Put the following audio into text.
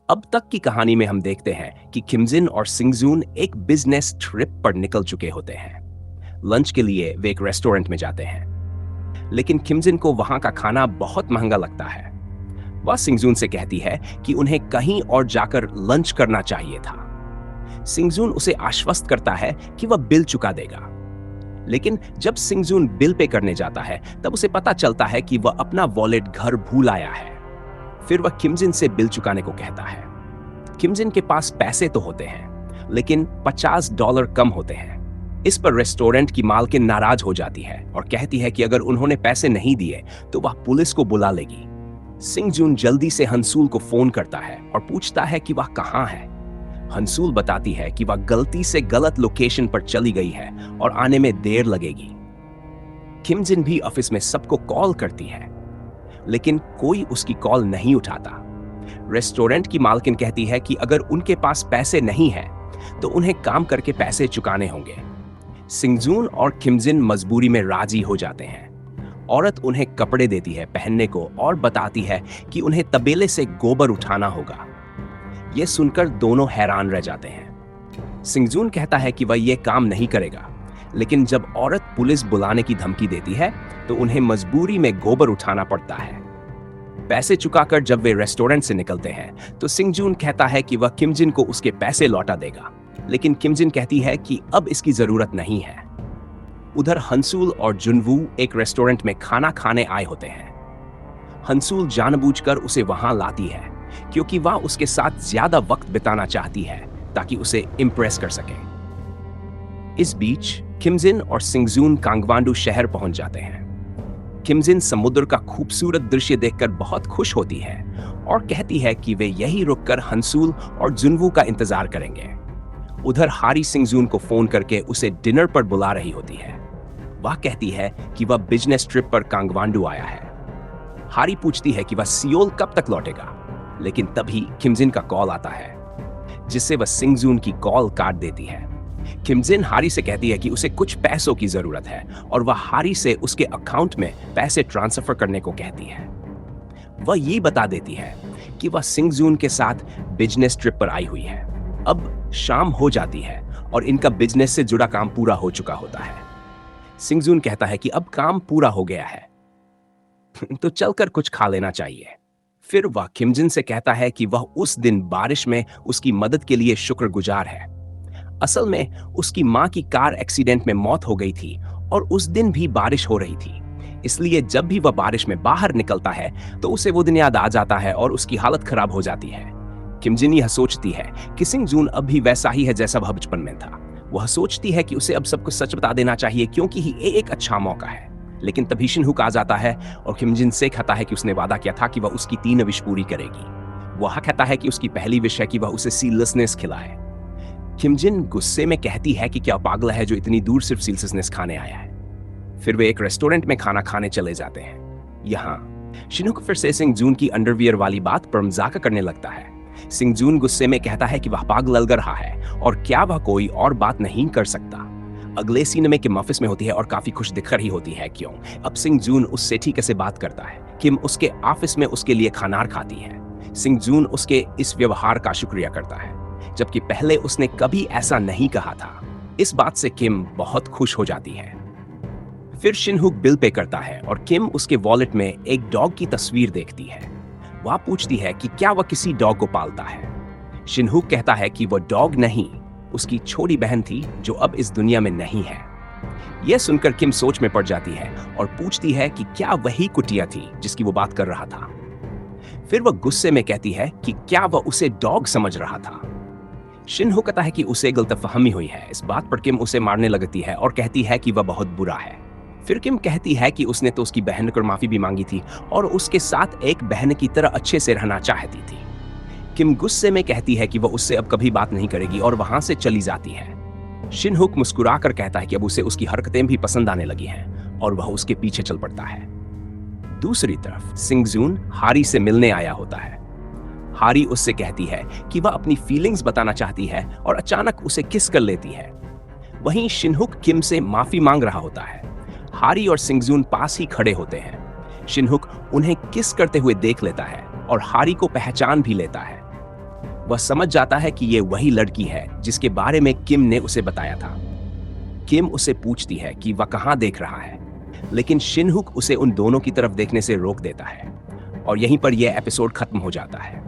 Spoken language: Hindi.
अब तक की कहानी में हम देखते हैं कि किमजिन और सिंगजून एक बिजनेस ट्रिप पर निकल चुके होते हैं। लंच के लिए वे एक रेस्टोरेंट में जाते हैं, लेकिन किमजिन को वहां का खाना बहुत महंगा लगता है। वह सिंगजून से कहती है कि उन्हें कहीं और जाकर लंच करना चाहिए था। सिंगजून उसे आश्वस्त करता है कि वह बिल चुका देगा, लेकिन जब सिंगजून बिल पे करने जाता है तब उसे पता चलता है कि वह अपना वॉलेट घर भूल आया है। फिर वह किमजिन से बिल चुकाने को कहता है। किमजिन के पास पैसे तो होते हैं, लेकिन $50 कम होते हैं। इस पर रेस्टोरेंट की मालकिन नाराज हो जाती है और कहती है कि अगर उन्होंने पैसे नहीं दिए तो वह पुलिस को बुला लेगी। सिंगजून जल्दी से हंसूल को फोन करता है और पूछता है कि वह कहां है। हंसूल बताती है कि वह गलती से गलत लोकेशन पर चली गई है और आने में देर लगेगी। किमजिन भी ऑफिस में सबको कॉल करती है, लेकिन कोई उसकी कॉल नहीं उठाता। रेस्टोरेंट की मालकिन कहती है कि अगर उनके पास पैसे नहीं हैं, तो उन्हें काम करके पैसे चुकाने होंगे। सिंगजून और किमजिन मजबूरी में राजी हो जाते हैं। औरत उन्हें कपड़े देती है पहनने को और बताती है कि उन्हें तबेले से गोबर उठाना होगा। यह सुनकर दोनों हैरान रह जाते हैं। सिंगजून कहता है कि वह यह काम नहीं करेगा, लेकिन जब औरत पुलिस बुलाने की धमकी देती है तो उन्हें मजबूरी में गोबर उठाना पड़ता है। पैसे चुकाकर जब वे रेस्टोरेंट से निकलते हैं तो सिंगजून कहता है कि वह किमजिन को उसके पैसे लौटा देगा, लेकिन किमजिन कहती है कि अब इसकी जरूरत नहीं है। उधर हंसूल और जुनवू एक रेस्टोरेंट में खाना खाने आए होते हैं। हंसूल जानबूझकर उसे वहां लाती है क्योंकि वह उसके साथ ज्यादा वक्त बिताना चाहती है ताकि उसे इम्प्रेस कर सके। इस बीच किमजिन और सिंगजून कांगवांडू शहर पहुंच जाते हैं। किमजिन समुद्र का खूबसूरत दृश्य देखकर बहुत खुश होती है और कहती है कि वे यहीं रुककर हंसूल और जुनवू का इंतजार करेंगे। उधर हारी सिंगजून को फोन करके उसे डिनर पर बुला रही होती है। वह कहती है कि वह बिजनेस ट्रिप पर कांगवांडू आया है। हारी पूछती है कि वह सियोल कब तक लौटेगा, लेकिन तभी किमजिन का कॉल आता है, जिससे वह सिंगजून की कॉल काट देती है। किमजिन हारी से कहती है कि उसे कुछ पैसों की जरूरत है और वह हारी से उसके अकाउंट में पैसे ट्रांसफर करने को कहती है। वह ये बता देती है कि वह सिंगजून के साथ बिजनेस ट्रिप पर आई हुई है। अब शाम हो जाती है और इनका बिजनेस से जुड़ा काम पूरा हो चुका होता है। सिंगजून कहता है कि अब काम पूरा हो गया है तो चलकर कुछ खा लेना चाहिए। फिर वह किमजिन से कहता है कि वह उस दिन बारिश में उसकी मदद के लिए शुक्रगुजार है। असल में उसकी मां की कार एक्सीडेंट में मौत हो गई थी और उस दिन भी बारिश हो रही थी, इसलिए जब भी वह बारिश में बाहर निकलता है तो उसे वो दिन याद आ जाता है और उसकी हालत खराब हो जाती है। किमजिन यह सोचती है कि सिंगजून अब भी वैसा ही है जैसा वह बचपन में था। वह सोचती है कि उसे अब सब कुछ सच बता देना चाहिए क्योंकि ये एक अच्छा मौका है। लेकिन तभी शिनहुक आ जाता है और किमजिन से कहता है कि उसने वादा किया था कि वह उसकी 3 विश पूरी करेगी। वह कहता है कि उसकी पहली विश है कि वह उसे सीललेसनेस खिलाए। किमजिन गुस्से में कहती है कि क्या पागल है जो इतनी दूर सिर्फ सीललेसनेस खाने आया है। फिर वे एक रेस्टोरेंट में खाना खाने चले जाते हैं। यहाँ शिनहुक फिर से सिंगजून की अंडरवियर वाली बात पर मजाक करने लगता है। सिंगजून गुस्से में कहता है कि वह पागल लग रहा है और क्या वह कोई और बात नहीं कर सकता। अगले सीन में किम ऑफिस में होती है और काफी खुश दिख रही होती है। क्यों? अब सिंगजून उससे ठीक से बात करता है। किम उसके ऑफिस में उसके लिए खानार खाती है। सिंगजून उसके इस व्यवहार का शुक्रिया करता है, जबकि पहले उसने कभी ऐसा नहीं कहा था। इस बात से किम बहुत खुश हो जाती है। फिर शिनहुक बिल पे करता है और किम उसके वॉलेट में एक डॉग की तस्वीर देखती है। वह पूछती है कि क्या वह किसी डॉग को पालता है। शिनहुक कहता है कि वह डॉग नहीं, उसकी छोटी बहन थी जो अब इस दुनिया में नहीं है। यह सुनकर किम सोच में पड़ जाती है और पूछती है कि क्या वही कुटिया थी जिसकी वो बात कर रहा था। फिर वह गुस्से में कहती है कि क्या वह उसे डॉग समझ रहा था। शिनहुक कहता है कि उसे गलतफहमी हुई है। इस बात पर किम उसे मारने लगती है और कहती है कि वह बहुत बुरा है। फिर किम कहती है कि उसने तो उसकी बहन को माफी भी मांगी थी और उसके साथ एक बहन की तरह अच्छे से रहना चाहती थी। किम गुस्से में कहती है कि वह उससे अब कभी बात नहीं करेगी और वहां से चली जाती है। शिनहुक मुस्कुराकर कहता है कि अब उसे उसकी हरकतें भी पसंद आने लगी हैं और वह उसके पीछे चल पड़ता है। दूसरी तरफ सिंगजून हारी से मिलने आया होता है। हारी उससे कहती है कि वह अपनी फीलिंग्स बताना चाहती है और अचानक उसे किस कर लेती है। वहीं शिनहुक किम से माफी मांग रहा होता है। हारी और सिंगजून पास ही खड़े होते हैं। शिनहुक उन्हें किस करते हुए देख लेता है और हारी को पहचान भी लेता है। वह समझ जाता है कि ये वही लड़की है जिसके बारे में किम ने उसे बताया था। किम उसे पूछती है कि वह कहाँ देख रहा है, लेकिन शिनहुक उसे उन दोनों की तरफ देखने से रोक देता है और यहीं पर यह एपिसोड खत्म हो जाता है।